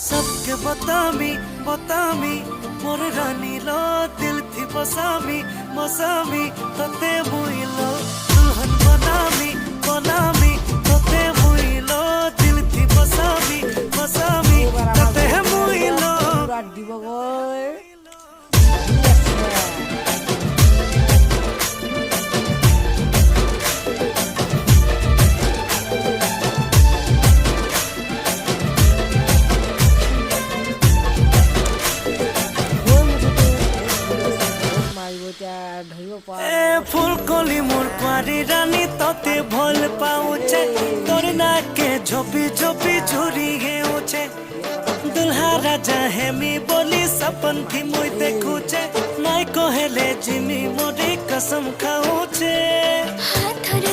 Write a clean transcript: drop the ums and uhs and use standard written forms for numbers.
सबके बतामी बतामी मोर रानी लो दिल थी बसामी मौसमी तते मुइलो दुल्हन बनामी बनामी तते मुइलो दिल थी बसामी मौसमी तते मुइलो ফুলকলি মোর কুয়ারি রানী ততে ভল পাউছে তোর নাকে ঝোপি ঝোপি ঝুরি হেউছে दुल्हा राजा हेमी बोली सपन थी मुई देखुचे नाई कहेले जिमी मोरी कसम खाऊचे हाथ धरे